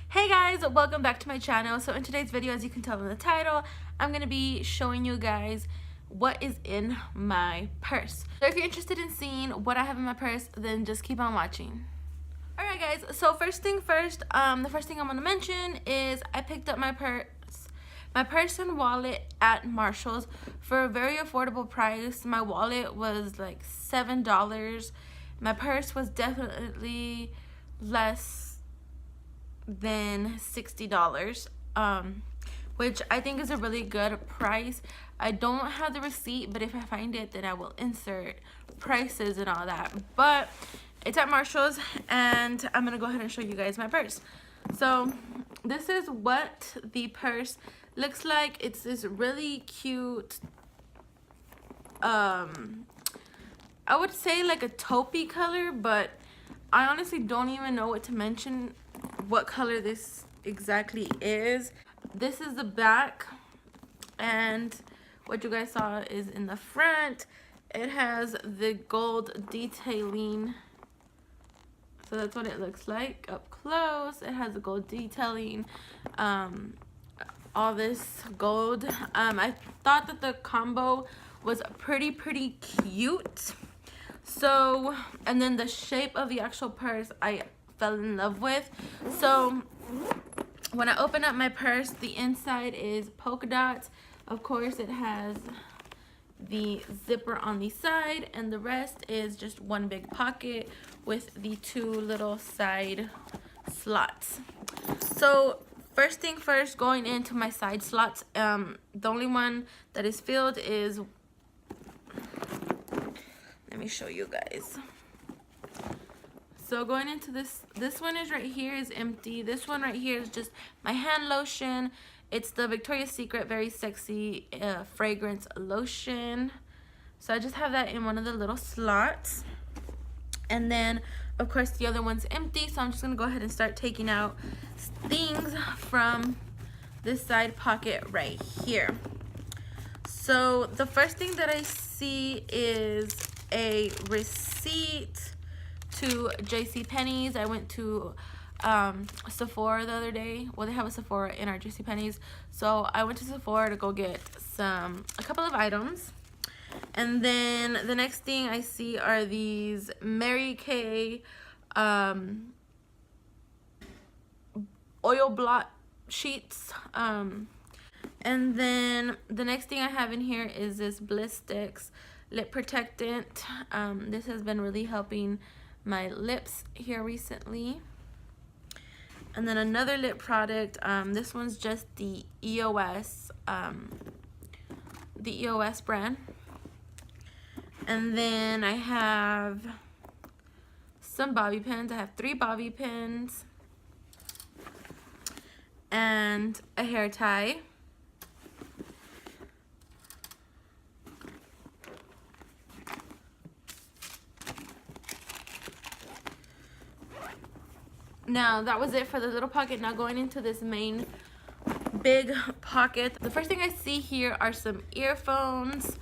Hey guys, welcome back to my channel. So in today's video, as you can tell in the title, I'm going to be showing you guys what is in my purse. So if you're interested in seeing what I have in my purse, then just keep on watching. Alright guys, so first thing first, the first thing I'm going to mention is I picked up my purse and wallet at Marshall's for a very affordable price. My wallet was like $7. My purse was definitely less than $60, which I think is a really good price. I don't have the receipt, but if I find it, then I will insert prices and all that. But it's at Marshall's, and I'm gonna go ahead and show you guys my purse. So this is what the purse looks like. It's this really cute, I would say like a taupey color, but I honestly don't even know what to mention, what color this exactly is. This is the back, and what you guys saw is in the front. It has the gold detailing, so that's what it looks like up close. It has the gold detailing, all this gold. I thought that the combo was pretty cute. So, and then the shape of the actual purse I fell in love with. So when I open up my purse, the inside is polka dots. Of course, it has the zipper on the side, and the rest is just one big pocket with the two little side slots. So first thing first, going into my side slots, the only one that is filled is, let me show you guys. So going into this one is right here is empty. This one right here is just my hand lotion. It's the Victoria's Secret Very Sexy Fragrance Lotion. So I just have that in one of the little slots. And then, of course, the other one's empty. So I'm just going to go ahead and start taking out things from this side pocket right here. So the first thing that I see is a receipt to JCPenney's. I went to Sephora the other day. Well, they have a Sephora in our JCPenney's. So I went to Sephora to go get a couple of items. And then the next thing I see are these Mary Kay oil blot sheets. And then the next thing I have in here is this Blistex lip protectant. This has been really helping my lips here recently. And then another lip product. This one's just the EOS brand. And then I have some bobby pins. I have 3 bobby pins and a hair tie. Now that was it for the little pocket. Now going into this main big pocket, the first thing I see here are some earphones.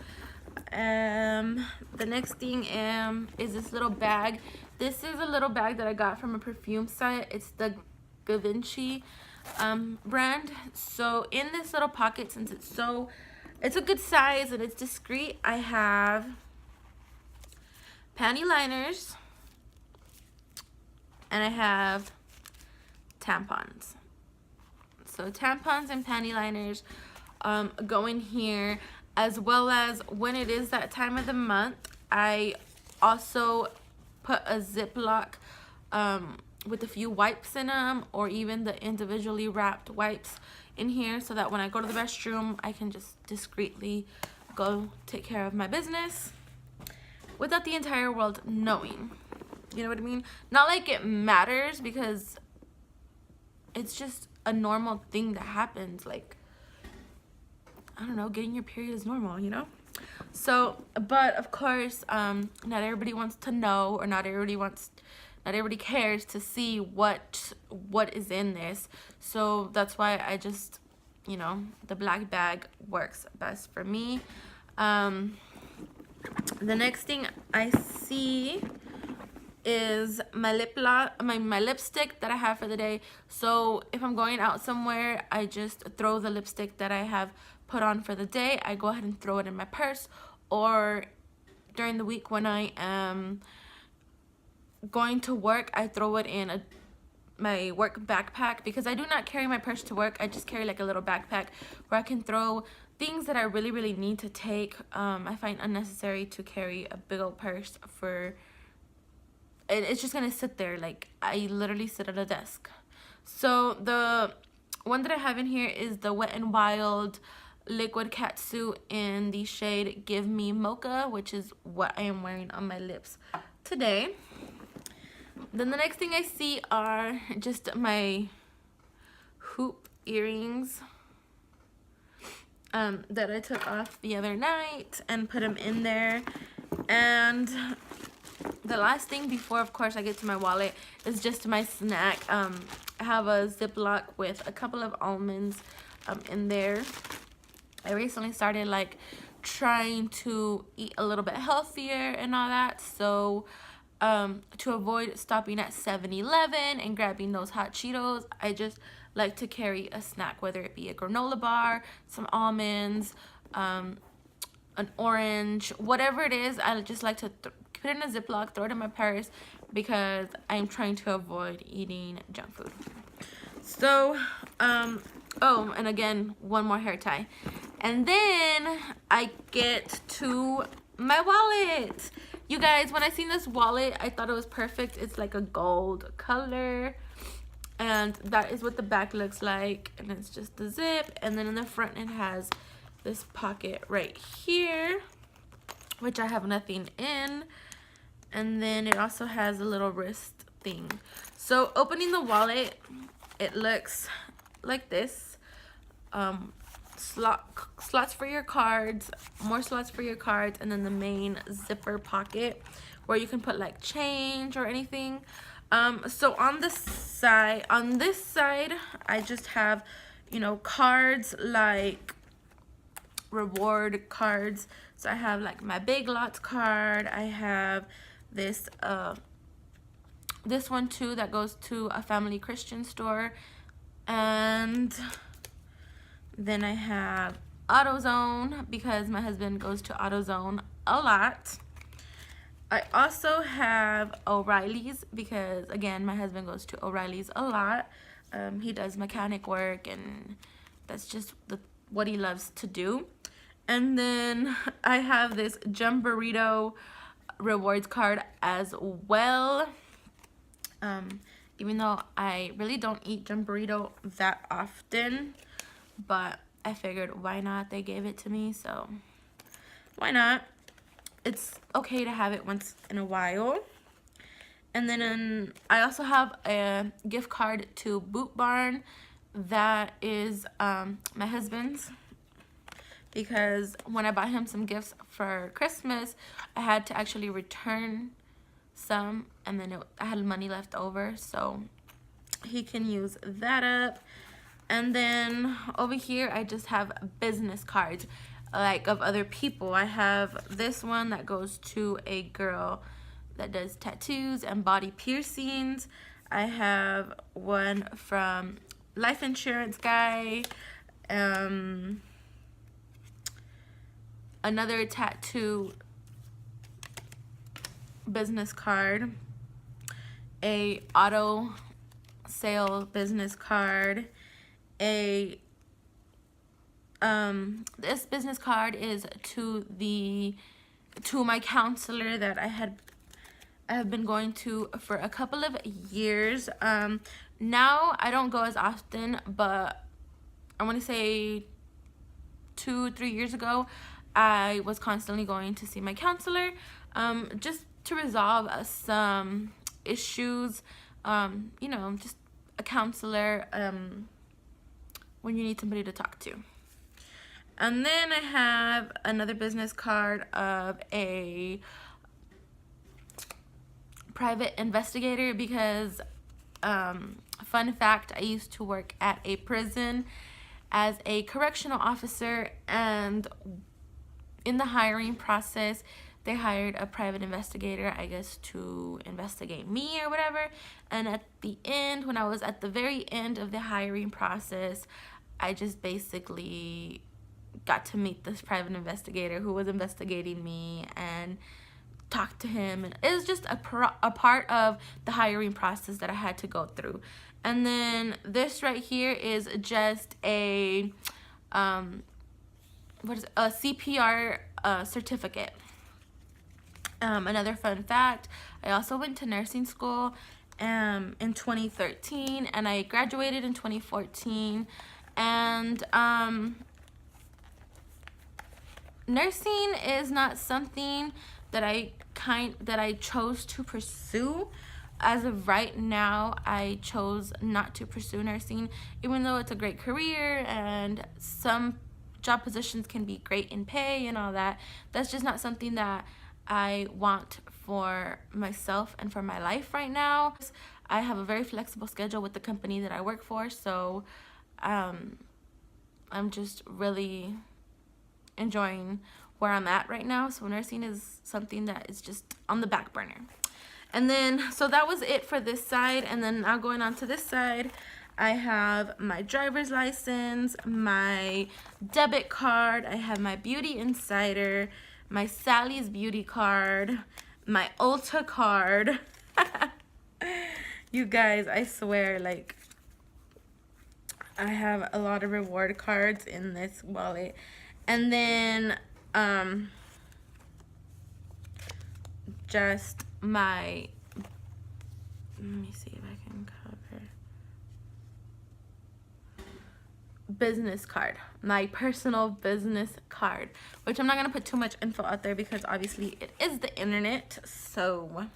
The next thing is this little bag. This is a little bag that I got from a perfume site. It's the Givenchy brand. So in this little pocket, since it's a good size and it's discreet, I have panty liners, and I have tampons. So tampons and panty liners go in here, as well as when it is that time of the month, I also put a Ziploc with a few wipes in them, or even the individually wrapped wipes in here, so that when I go to the restroom, I can just discreetly go take care of my business without the entire world knowing. You know what I mean? Not like it matters, because it's just a normal thing that happens. Like, I don't know, getting your period is normal, you know? So, but of course, not everybody wants to know, or not everybody cares to see what is in this. So that's why I just, you know, the black bag works best for me. The next thing I see is my my lipstick that I have for the day. So if I'm going out somewhere, I just throw the lipstick that I have put on for the day. I go ahead and throw it in my purse, or during the week when I am going to work, I throw it in my work backpack, because I do not carry my purse to work. I just carry like a little backpack where I can throw things that I really need to take. I find unnecessary to carry a big old purse for, it's just gonna sit there. Like, I literally sit at a desk. So the one that I have in here is the Wet n Wild Liquid Catsuit in the shade Give Me Mocha, which is what I am wearing on my lips today. Then the next thing I see are just my hoop earrings that I took off the other night and put them in there. And the last thing before, of course, I get to my wallet is just my snack. I have a Ziploc with a couple of almonds in there. I recently started like trying to eat a little bit healthier and all that, so to avoid stopping at 7-Eleven and grabbing those hot Cheetos, I just like to carry a snack, whether it be a granola bar, some almonds, an orange, whatever it is. I just like to put it in a Ziploc, throw it in my purse, because I'm trying to avoid eating junk food. So, oh, and again, one more hair tie. And then I get to my wallet. You guys, when I seen this wallet, I thought it was perfect. It's like a gold color, and that is what the back looks like. And it's just the zip, and then in the front it has this pocket right here, which I have nothing in. And then it also has a little wrist thing. So opening the wallet, it looks like this. Slots for your cards, more slots for your cards, and then the main zipper pocket where you can put like change or anything. So on this side, I just have, you know, cards like reward cards. So I have like my Big Lots card. I have this this one too that goes to a family Christian store, and then I have AutoZone because my husband goes to AutoZone a lot. I also have O'Reilly's because, again, my husband goes to O'Reilly's a lot. He does mechanic work, and that's just what he loves to do. And then I have this Jump Burrito rewards card as well. Even though I really don't eat Jump Burrito that often, but I figured why not? They gave it to me, so why not? It's okay to have it once in a while. And then I also have a gift card to Boot Barn that is my husband's, because when I bought him some gifts for Christmas, I had to actually return some, and then I had money left over, so he can use that up. And then over here I just have business cards like of other people. I have this one that goes to a girl that does tattoos and body piercings. I have one from Life Insurance Guy, another tattoo business card, a auto sale business card, this business card is to my counselor that I have been going to for a couple of years. Now I don't go as often, but I want to say 2-3 years ago I was constantly going to see my counselor, just to resolve some issues, you know, just a counselor when you need somebody to talk to. And then I have another business card of a private investigator because, fun fact, I used to work at a prison as a correctional officer, and in the hiring process they hired a private investigator, I guess, to investigate me or whatever. And at the end, when I was at the very end of the hiring process, I just basically got to meet this private investigator who was investigating me and talk to him. And it was just a part of the hiring process that I had to go through. And then this right here is just a what is it? A CPR certificate. Another fun fact, I also went to nursing school in 2013, and I graduated in 2014. And nursing is not something that I chose to pursue. As of right now, I chose not to pursue nursing, even though it's a great career and some job positions can be great in pay and all that. That's just not something that I want for myself and for my life right now. I have a very flexible schedule with the company that I work for, so I'm just really enjoying where I'm at right now. So nursing is something that is just on the back burner. And then, so that was it for this side. And then now going on to this side, I have my driver's license, my debit card, I have my Beauty Insider, my Sally's Beauty card, my Ulta card. You guys, I swear, like, I have a lot of reward cards in this wallet. And then just my, let me see if I can cover, business card, my personal business card, which I'm not going to put too much info out there because obviously it is the internet. So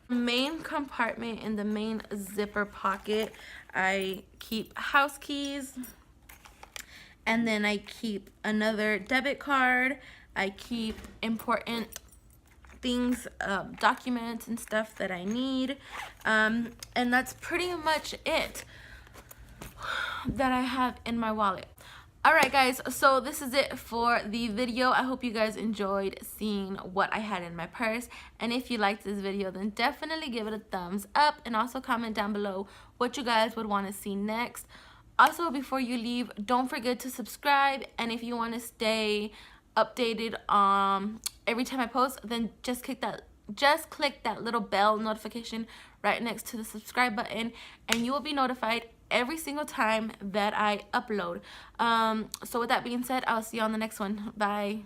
main compartment, in the main zipper pocket, I keep house keys, and then I keep another debit card. I keep important things, documents and stuff that I need, and that's pretty much it that I have in my wallet. Alright guys, so this is it for the video. I hope you guys enjoyed seeing what I had in my purse, and if you liked this video, then definitely give it a thumbs up, and also comment down below what you guys would want to see next. Also, before you leave, don't forget to subscribe, and if you want to stay updated every time I post, then just click that little bell notification right next to the subscribe button, and you will be notified every single time that I upload. So with that being said, I'll see you on the next one. Bye.